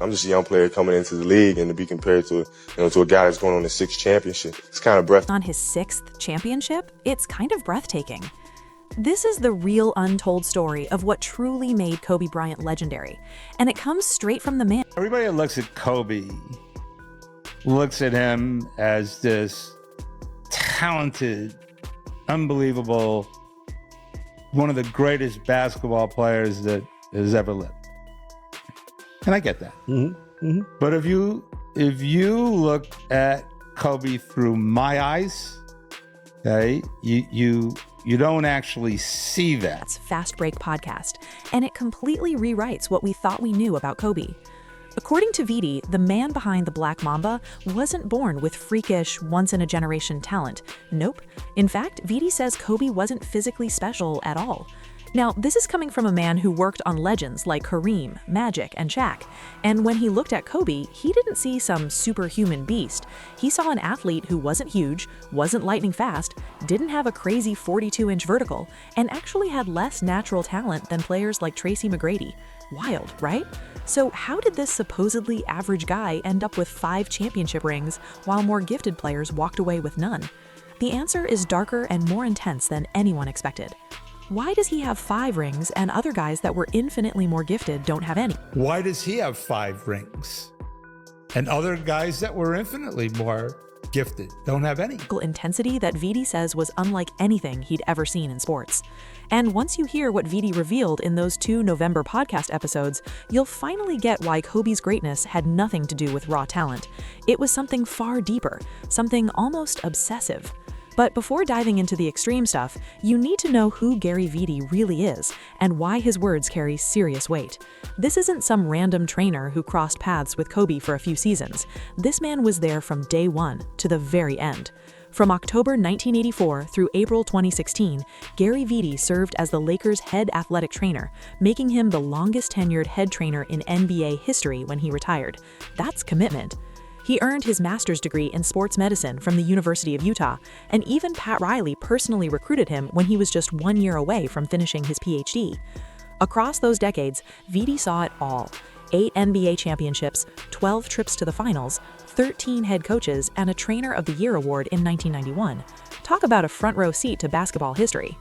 I'm just a young player coming into the league, and to be compared to, to a guy that's going on his 6th championship, it's kind of breathtaking. On his 6th championship, it's kind of breathtaking. This is the real untold story of what truly made Kobe Bryant legendary, and it comes straight from the man. Everybody that looks at Kobe looks at him as this talented, unbelievable, one of the greatest basketball players that has ever lived. And I get that. Mm-hmm. Mm-hmm. But if you look at Kobe through my eyes, okay, you don't actually see that. That's Fast Break Podcast, and it completely rewrites what we thought we knew about Kobe. According to Vitti, the man behind the Black Mamba wasn't born with freakish, once-in-a-generation talent. Nope. In fact, Vitti says Kobe wasn't physically special at all. Now, this is coming from a man who worked on legends like Kareem, Magic, and Shaq. And when he looked at Kobe, he didn't see some superhuman beast. He saw an athlete who wasn't huge, wasn't lightning fast, didn't have a crazy 42-inch vertical, and actually had less natural talent than players like Tracy McGrady. Wild, right? So how did this supposedly average guy end up with 5 championship rings while more gifted players walked away with none? The answer is darker and more intense than anyone expected. Why does he have 5 rings and other guys that were infinitely more gifted don't have any? Why does he have 5 rings and other guys that were infinitely more gifted don't have any? Intensity that Vitti says was unlike anything he'd ever seen in sports. And once you hear what Vitti revealed in those 2 November podcast episodes, you'll finally get why Kobe's greatness had nothing to do with raw talent. It was something far deeper, something almost obsessive. But before diving into the extreme stuff, you need to know who Gary Vitti really is and why his words carry serious weight. This isn't some random trainer who crossed paths with Kobe for a few seasons. This man was there from day one to the very end. From October 1984 through April 2016, Gary Vitti served as the Lakers' head athletic trainer, making him the longest tenured head trainer in NBA history when he retired. That's commitment. He earned his master's degree in sports medicine from the University of Utah, and even Pat Riley personally recruited him when he was just 1 year away from finishing his PhD. Across those decades, Vitti saw it all: 8 NBA championships, 12 trips to the finals, 13 head coaches, and a Trainer of the Year award in 1991. Talk about a front row seat to basketball history.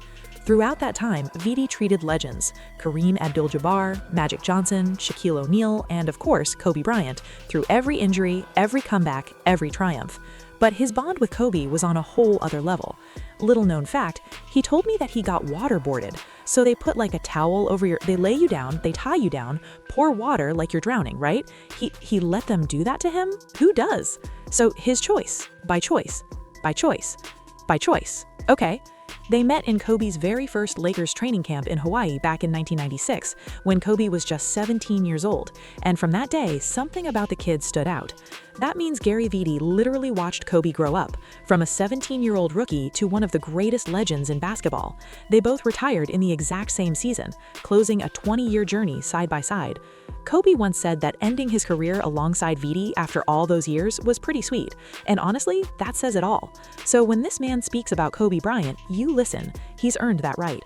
Throughout that time, Vitti treated legends: Kareem Abdul-Jabbar, Magic Johnson, Shaquille O'Neal, and of course, Kobe Bryant, through every injury, every comeback, every triumph. But his bond with Kobe was on a whole other level. Little known fact, he told me that he got waterboarded. So they put like a towel over they lay you down, they tie you down, pour water like you're drowning, right? He let them do that to him? Who does? So his choice, by choice, by choice, by choice. Okay. They met in Kobe's very first Lakers training camp in Hawaii back in 1996, when Kobe was just 17 years old, and from that day, something about the kid stood out. That means Gary Vitti literally watched Kobe grow up, from a 17-year-old rookie to one of the greatest legends in basketball. They both retired in the exact same season, closing a 20-year journey side by side. Kobe once said that ending his career alongside Vitti after all those years was pretty sweet, and honestly, that says it all. So when this man speaks about Kobe Bryant, you listen. He's earned that right.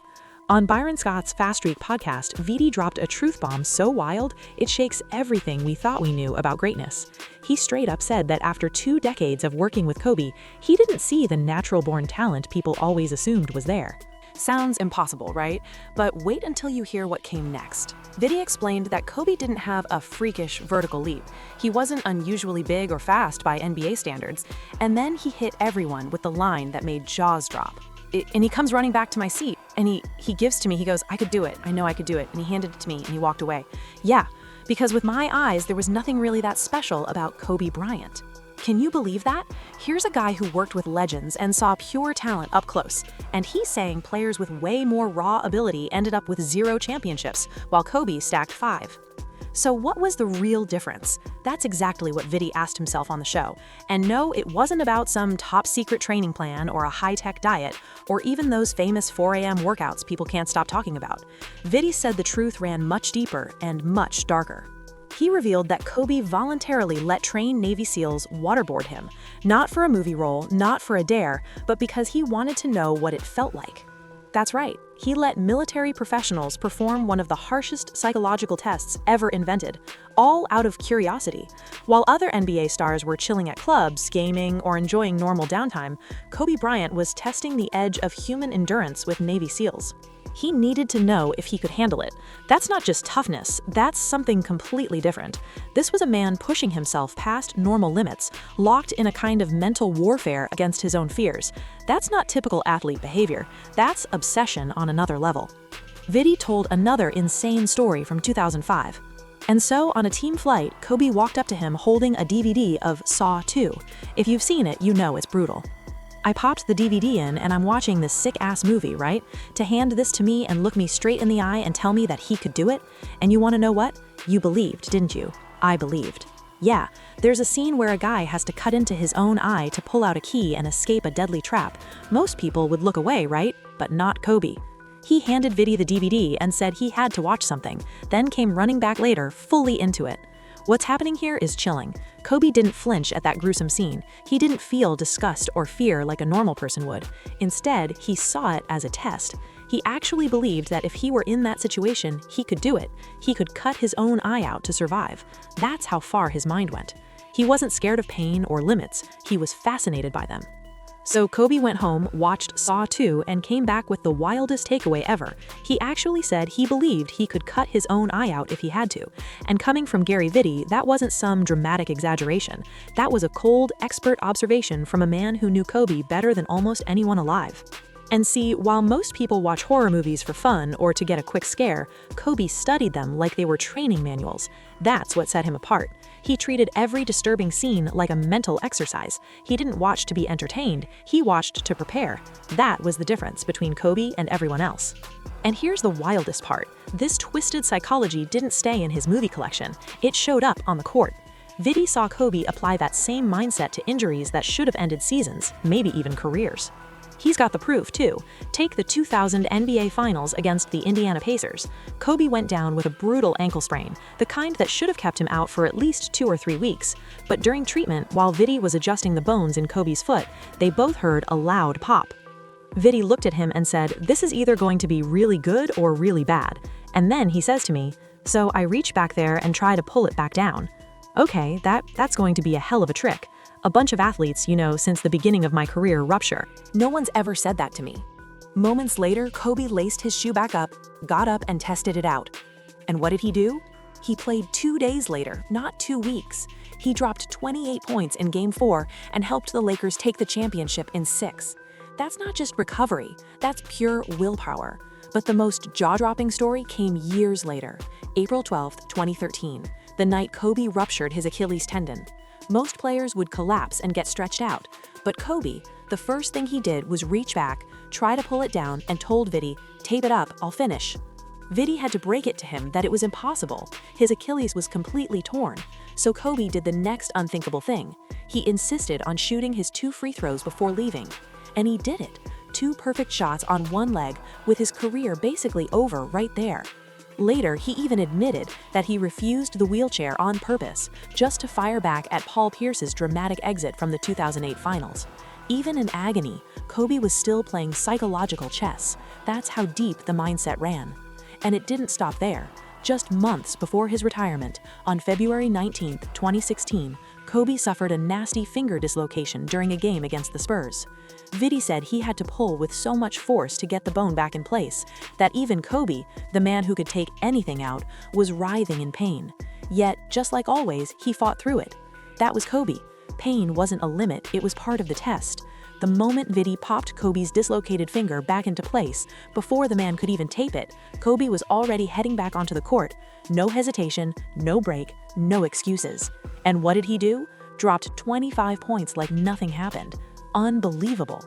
On Byron Scott's Fast Streak podcast, Vitti dropped a truth bomb so wild, it shakes everything we thought we knew about greatness. He straight up said that after 2 decades of working with Kobe, he didn't see the natural-born talent people always assumed was there. Sounds impossible, right? But wait until you hear what came next. Vitti explained that Kobe didn't have a freakish vertical leap. He wasn't unusually big or fast by NBA standards. And then he hit everyone with the line that made jaws drop. And he comes running back to my seat, and he gives to me, he goes, "I could do it, I know I could do it," and he handed it to me, and he walked away. Yeah, because with my eyes, there was nothing really that special about Kobe Bryant. Can you believe that? Here's a guy who worked with legends and saw pure talent up close, and he's saying players with way more raw ability ended up with 0 championships, while Kobe stacked 5. So what was the real difference? That's exactly what Vitti asked himself on the show. And no, it wasn't about some top-secret training plan or a high-tech diet, or even those famous 4 a.m. workouts people can't stop talking about. Vitti said the truth ran much deeper and much darker. He revealed that Kobe voluntarily let trained Navy SEALs waterboard him, not for a movie role, not for a dare, but because he wanted to know what it felt like. That's right, He let military professionals perform one of the harshest psychological tests ever invented, all out of curiosity. While other NBA stars were chilling at clubs, gaming, or enjoying normal downtime, Kobe Bryant was testing the edge of human endurance with Navy SEALs. He needed to know if he could handle it. That's not just toughness, that's something completely different. This was a man pushing himself past normal limits, locked in a kind of mental warfare against his own fears. That's not typical athlete behavior, that's obsession on another level. Vitti told another insane story from 2005. And so, on a team flight, Kobe walked up to him holding a DVD of Saw 2. If you've seen it, you know it's brutal. I popped the DVD in and I'm watching this sick-ass movie, right? To hand this to me and look me straight in the eye and tell me that he could do it? And you want to know what? You believed, didn't you? I believed. Yeah, there's a scene where a guy has to cut into his own eye to pull out a key and escape a deadly trap. Most people would look away, right? But not Kobe. He handed Vitti the DVD and said he had to watch something, then came running back later, fully into it. What's happening here is chilling. Kobe didn't flinch at that gruesome scene. He didn't feel disgust or fear like a normal person would. Instead, he saw it as a test. He actually believed that if he were in that situation, he could do it. He could cut his own eye out to survive. That's how far his mind went. He wasn't scared of pain or limits. He was fascinated by them. So Kobe went home, watched Saw 2, and came back with the wildest takeaway ever. He actually said he believed he could cut his own eye out if he had to. And coming from Gary Vitti, that wasn't some dramatic exaggeration. That was a cold, expert observation from a man who knew Kobe better than almost anyone alive. And see, while most people watch horror movies for fun or to get a quick scare, Kobe studied them like they were training manuals. That's what set him apart. He treated every disturbing scene like a mental exercise. He didn't watch to be entertained, he watched to prepare. That was the difference between Kobe and everyone else. And here's the wildest part. This twisted psychology didn't stay in his movie collection. It showed up on the court. Vitti saw Kobe apply that same mindset to injuries that should have ended seasons, maybe even careers. He's got the proof, too. Take the 2000 NBA Finals against the Indiana Pacers. Kobe went down with a brutal ankle sprain, the kind that should have kept him out for at least 2 or 3 weeks. But during treatment, while Vitti was adjusting the bones in Kobe's foot, they both heard a loud pop. Vitti looked at him and said, "This is either going to be really good or really bad." And then he says to me, "So I reach back there and try to pull it back down." Okay, that's going to be a hell of a trick. A bunch of athletes, since the beginning of my career, rupture. No one's ever said that to me. Moments later, Kobe laced his shoe back up, got up and tested it out. And what did he do? He played 2 days later, not 2 weeks. He dropped 28 points in Game 4 and helped the Lakers take the championship in 6. That's not just recovery, that's pure willpower. But the most jaw-dropping story came years later, April 12, 2013, the night Kobe ruptured his Achilles tendon. Most players would collapse and get stretched out, but Kobe, the first thing he did was reach back, try to pull it down, and told Vitti, "Tape it up, I'll finish." Vitti had to break it to him that it was impossible. His Achilles was completely torn. So Kobe did the next unthinkable thing. He insisted on shooting his 2 free throws before leaving. And he did it. 2 perfect shots on one leg, with his career basically over right there. Later, he even admitted that he refused the wheelchair on purpose, just to fire back at Paul Pierce's dramatic exit from the 2008 Finals. Even in agony, Kobe was still playing psychological chess. That's how deep the mindset ran. And it didn't stop there. Just months before his retirement, on February 19, 2016, Kobe suffered a nasty finger dislocation during a game against the Spurs. Vitti said he had to pull with so much force to get the bone back in place that even Kobe, the man who could take anything out, was writhing in pain. Yet, just like always, he fought through it. That was Kobe. Pain wasn't a limit, it was part of the test. The moment Vitti popped Kobe's dislocated finger back into place, before the man could even tape it, Kobe was already heading back onto the court. No hesitation, no break, no excuses. And what did he do? Dropped 25 points like nothing happened. Unbelievable.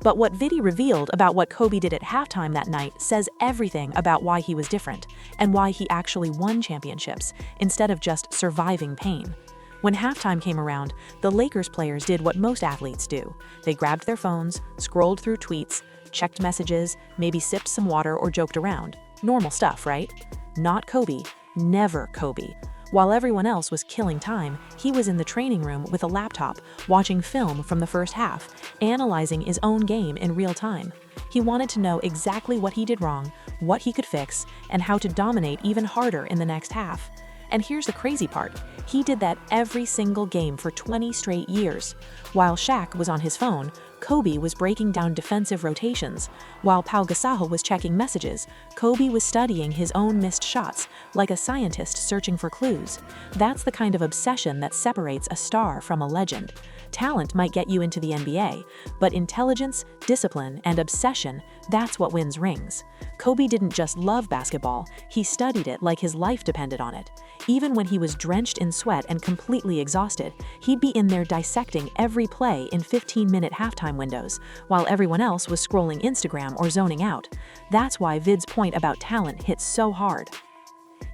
But what Vitti revealed about what Kobe did at halftime that night says everything about why he was different, and why he actually won championships, instead of just surviving pain. When halftime came around, the Lakers players did what most athletes do. They grabbed their phones, scrolled through tweets, checked messages, maybe sipped some water or joked around. Normal stuff, right? Not Kobe. Never Kobe. While everyone else was killing time, he was in the training room with a laptop, watching film from the first half, analyzing his own game in real time. He wanted to know exactly what he did wrong, what he could fix, and how to dominate even harder in the next half. And here's the crazy part. He did that every single game for 20 straight years. While Shaq was on his phone, Kobe was breaking down defensive rotations. While Pau Gasol was checking messages, Kobe was studying his own missed shots, like a scientist searching for clues. That's the kind of obsession that separates a star from a legend. Talent might get you into the NBA, but intelligence, discipline, and obsession, that's what wins rings. Kobe didn't just love basketball, he studied it like his life depended on it. Even when he was drenched in sweat and completely exhausted, he'd be in there dissecting every play in 15-minute halftime windows, while everyone else was scrolling Instagram or zoning out. That's why Vid's point about talent hits so hard.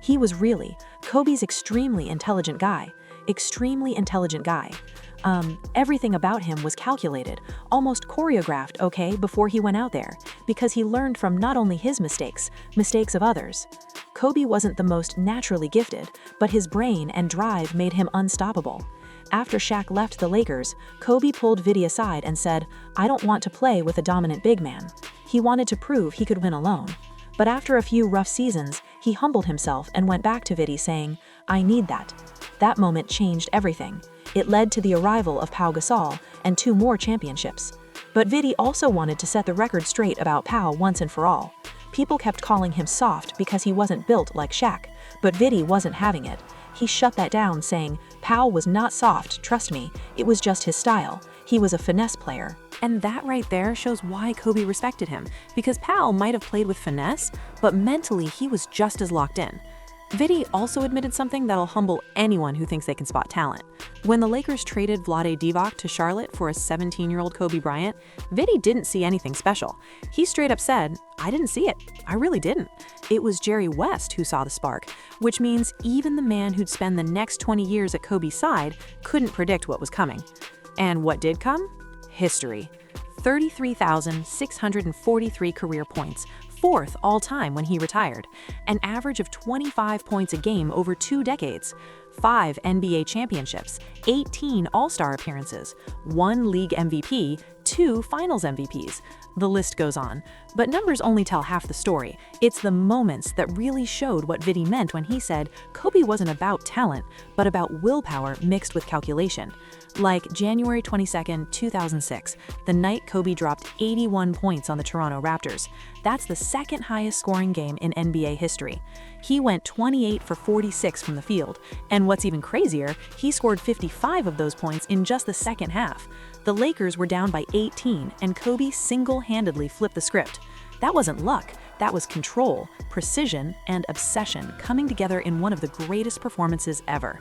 He was really Kobe's extremely intelligent guy. Everything about him was calculated, almost choreographed, before he went out there, because he learned from not only his mistakes of others. Kobe wasn't the most naturally gifted, but his brain and drive made him unstoppable. After Shaq left the Lakers, Kobe pulled Vitti aside and said, "I don't want to play with a dominant big man." He wanted to prove he could win alone. But after a few rough seasons, he humbled himself and went back to Vitti saying, "I need that." That moment changed everything. It led to the arrival of Pau Gasol and 2 more championships. But Vitti also wanted to set the record straight about Pau once and for all. People kept calling him soft because he wasn't built like Shaq, but Vitti wasn't having it. He shut that down, saying, "Pau was not soft, trust me, it was just his style. He was a finesse player." And that right there shows why Kobe respected him, because Pau might have played with finesse, but mentally he was just as locked in. Vitti also admitted something that'll humble anyone who thinks they can spot talent. When the Lakers traded Vlade Divac to Charlotte for a 17-year-old Kobe Bryant, Vitti didn't see anything special. He straight up said, "I didn't see it. I really didn't." It was Jerry West who saw the spark, which means even the man who'd spend the next 20 years at Kobe's side couldn't predict what was coming. And what did come? History. 33,643 career points, 4th all-time when he retired, an average of 25 points a game over 2 decades, 5 NBA championships, 18 All-Star appearances, 1 league MVP, 2 Finals MVPs. The list goes on, but numbers only tell half the story. It's the moments that really showed what Vitti meant when he said Kobe wasn't about talent, but about willpower mixed with calculation. Like January 22nd, 2006, the night Kobe dropped 81 points on the Toronto Raptors. That's the 2nd highest scoring game in NBA history. He went 28 for 46 from the field, and what's even crazier, he scored 55 of those points in just the second half. The Lakers were down by 18, and Kobe single-handedly flipped the script. That wasn't luck, that was control, precision, and obsession coming together in one of the greatest performances ever.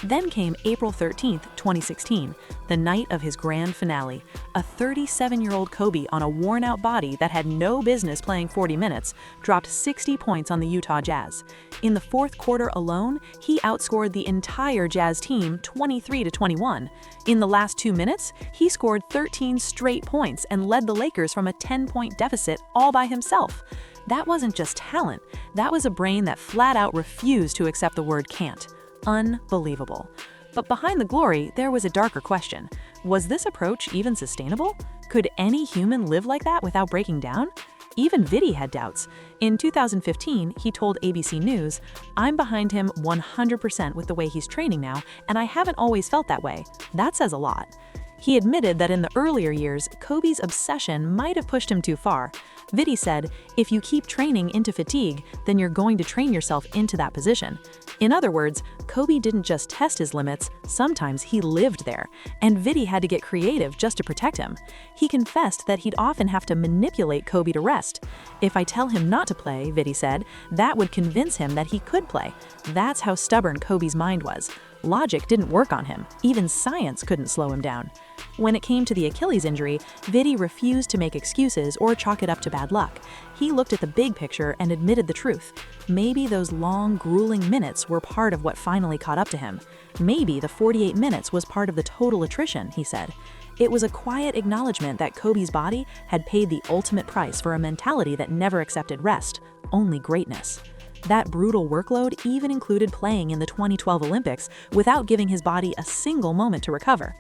Then came April 13th, 2016, the night of his grand finale. A 37-year-old Kobe on a worn-out body that had no business playing 40 minutes dropped 60 points on the Utah Jazz. In the 4th quarter alone, he outscored the entire Jazz team 23-21. In the last 2 minutes, he scored 13 straight points and led the Lakers from a 10-point deficit all by himself. That wasn't just talent, that was a brain that flat out refused to accept the word can't. Unbelievable. But behind the glory, there was a darker question. Was this approach even sustainable? Could any human live like that without breaking down? Even Vitti had doubts. In 2015, he told ABC News, "I'm behind him 100% with the way he's training now, and I haven't always felt that way. That says a lot." He admitted that in the earlier years, Kobe's obsession might have pushed him too far. Vitti said, "If you keep training into fatigue, then you're going to train yourself into that position." In other words, Kobe didn't just test his limits, sometimes he lived there, and Vitti had to get creative just to protect him. He confessed that he'd often have to manipulate Kobe to rest. "If I tell him not to play," Vitti said, "that would convince him that he could play." That's how stubborn Kobe's mind was. Logic didn't work on him. Even science couldn't slow him down. When it came to the Achilles injury, Vitti refused to make excuses or chalk it up to bad luck. He looked at the big picture and admitted the truth. Maybe those long, grueling minutes were part of what finally caught up to him. Maybe the 48 minutes was part of the total attrition, he said. It was a quiet acknowledgement that Kobe's body had paid the ultimate price for a mentality that never accepted rest, only greatness. That brutal workload even included playing in the 2012 Olympics without giving his body a single moment to recover.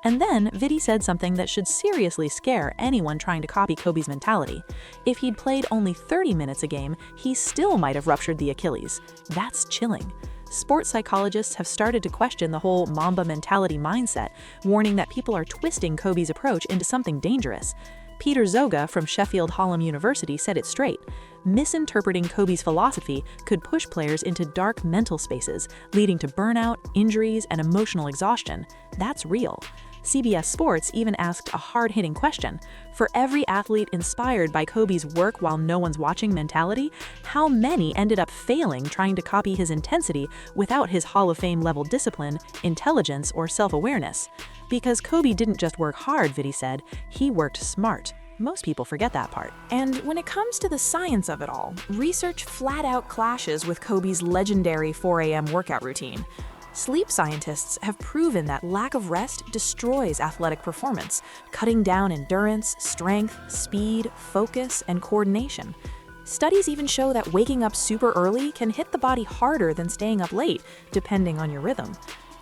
And then Vitti said something that should seriously scare anyone trying to copy Kobe's mentality. If he'd played only 30 minutes a game, he still might have ruptured the Achilles. That's chilling. Sports psychologists have started to question the whole Mamba mentality mindset, warning that people are twisting Kobe's approach into something dangerous. Peter Zoga from Sheffield Hallam University said it straight. Misinterpreting Kobe's philosophy could push players into dark mental spaces, leading to burnout, injuries, and emotional exhaustion. That's real. CBS Sports even asked a hard-hitting question. For every athlete inspired by Kobe's work while no one's watching mentality, how many ended up failing trying to copy his intensity without his Hall of Fame level discipline, intelligence, or self-awareness? Because Kobe didn't just work hard, Vitti said, he worked smart. Most people forget that part. And when it comes to the science of it all, research flat out clashes with Kobe's legendary 4 a.m. workout routine. Sleep scientists have proven that lack of rest destroys athletic performance, cutting down endurance, strength, speed, focus, and coordination. Studies even show that waking up super early can hit the body harder than staying up late, depending on your rhythm.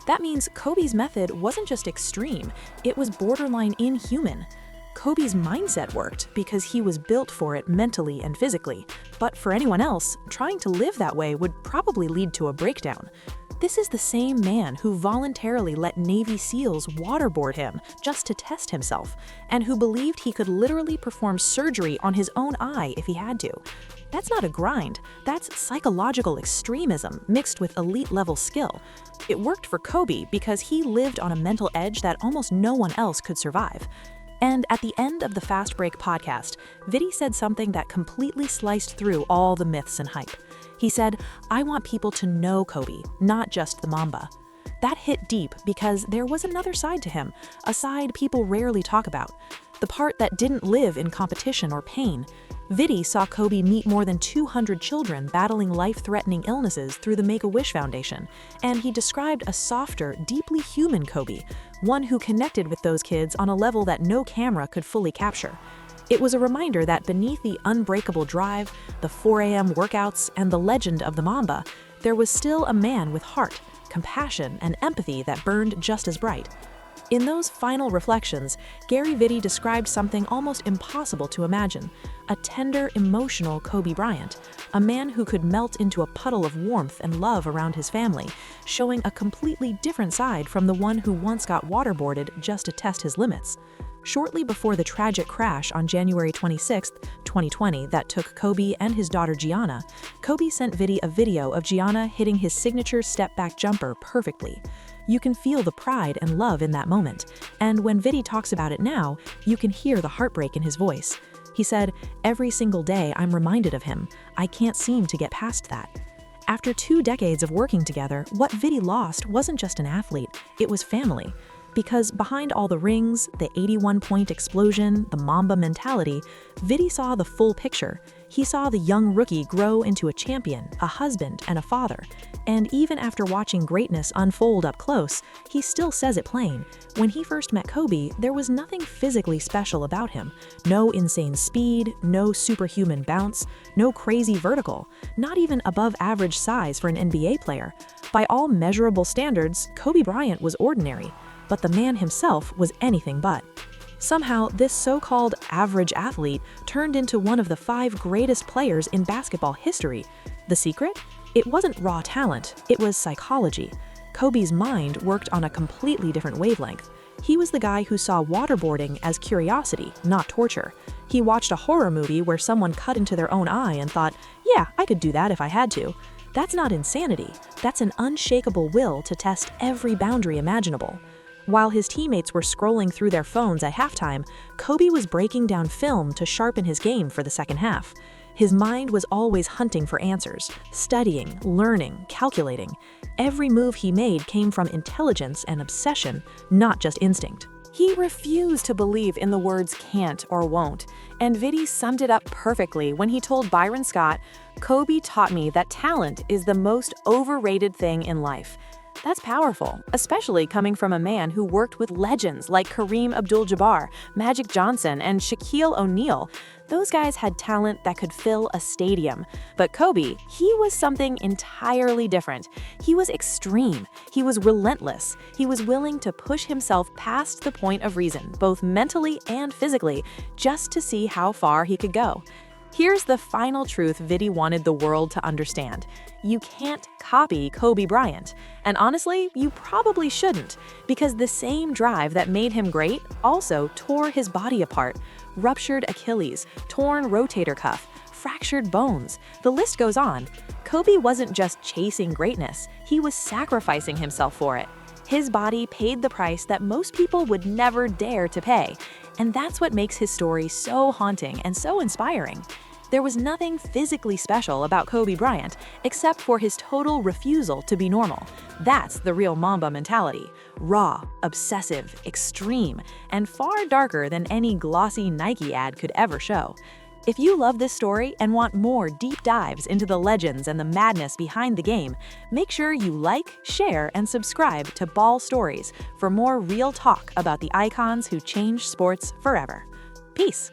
That means Kobe's method wasn't just extreme, it was borderline inhuman. Kobe's mindset worked because he was built for it mentally and physically, but for anyone else, trying to live that way would probably lead to a breakdown. This is the same man who voluntarily let Navy SEALs waterboard him just to test himself, and who believed he could literally perform surgery on his own eye if he had to. That's not a grind, that's psychological extremism mixed with elite-level skill. It worked for Kobe because he lived on a mental edge that almost no one else could survive. And at the end of the Fast Break podcast, Vitti said something that completely sliced through all the myths and hype. He said, "I want people to know Kobe, not just the Mamba." That hit deep because there was another side to him, a side people rarely talk about. The part that didn't live in competition or pain. Vitti saw Kobe meet more than 200 children battling life-threatening illnesses through the Make-A-Wish Foundation, and he described a softer, deeply human Kobe, one who connected with those kids on a level that no camera could fully capture. It was a reminder that beneath the unbreakable drive, the 4 a.m. workouts, and the legend of the Mamba, there was still a man with heart, compassion, and empathy that burned just as bright. In those final reflections, Gary Vitti described something almost impossible to imagine: a tender, emotional Kobe Bryant, a man who could melt into a puddle of warmth and love around his family, showing a completely different side from the one who once got waterboarded just to test his limits. Shortly before the tragic crash on January 26, 2020 that took Kobe and his daughter Gianna, Kobe sent Vitti a video of Gianna hitting his signature step-back jumper perfectly. You can feel the pride and love in that moment, and when Vitti talks about it now, you can hear the heartbreak in his voice. He said, "Every single day I'm reminded of him. I can't seem to get past that." After 2 decades of working together, what Vitti lost wasn't just an athlete, it was family. Because behind all the rings, the 81-point explosion, the Mamba mentality, Vitti saw the full picture. He saw the young rookie grow into a champion, a husband, and a father. And even after watching greatness unfold up close, he still says it plain. When he first met Kobe, there was nothing physically special about him. No insane speed, no superhuman bounce, no crazy vertical, not even above average size for an NBA player. By all measurable standards, Kobe Bryant was ordinary. But the man himself was anything but. Somehow, this so-called average athlete turned into one of the 5 greatest players in basketball history. The secret? It wasn't raw talent, it was psychology. Kobe's mind worked on a completely different wavelength. He was the guy who saw waterboarding as curiosity, not torture. He watched a horror movie where someone cut into their own eye and thought, "Yeah, I could do that if I had to." That's not insanity, that's an unshakable will to test every boundary imaginable. While his teammates were scrolling through their phones at halftime, Kobe was breaking down film to sharpen his game for the second half. His mind was always hunting for answers, studying, learning, calculating. Every move he made came from intelligence and obsession, not just instinct. He refused to believe in the words can't or won't, and Vitti summed it up perfectly when he told Byron Scott, "Kobe taught me that talent is the most overrated thing in life." That's powerful, especially coming from a man who worked with legends like Kareem Abdul-Jabbar, Magic Johnson, and Shaquille O'Neal. Those guys had talent that could fill a stadium. But Kobe, he was something entirely different. He was extreme. He was relentless. He was willing to push himself past the point of reason, both mentally and physically, just to see how far he could go. Here's the final truth Vitti wanted the world to understand. You can't copy Kobe Bryant. And honestly, you probably shouldn't, because the same drive that made him great also tore his body apart. Ruptured Achilles, torn rotator cuff, fractured bones. The list goes on. Kobe wasn't just chasing greatness, he was sacrificing himself for it. His body paid the price that most people would never dare to pay. And that's what makes his story so haunting and so inspiring. There was nothing physically special about Kobe Bryant except for his total refusal to be normal. That's the real Mamba mentality. Raw, obsessive, extreme, and far darker than any glossy Nike ad could ever show. If you love this story and want more deep dives into the legends and the madness behind the game, make sure you like, share, and subscribe to Ball Stories for more real talk about the icons who changed sports forever. Peace.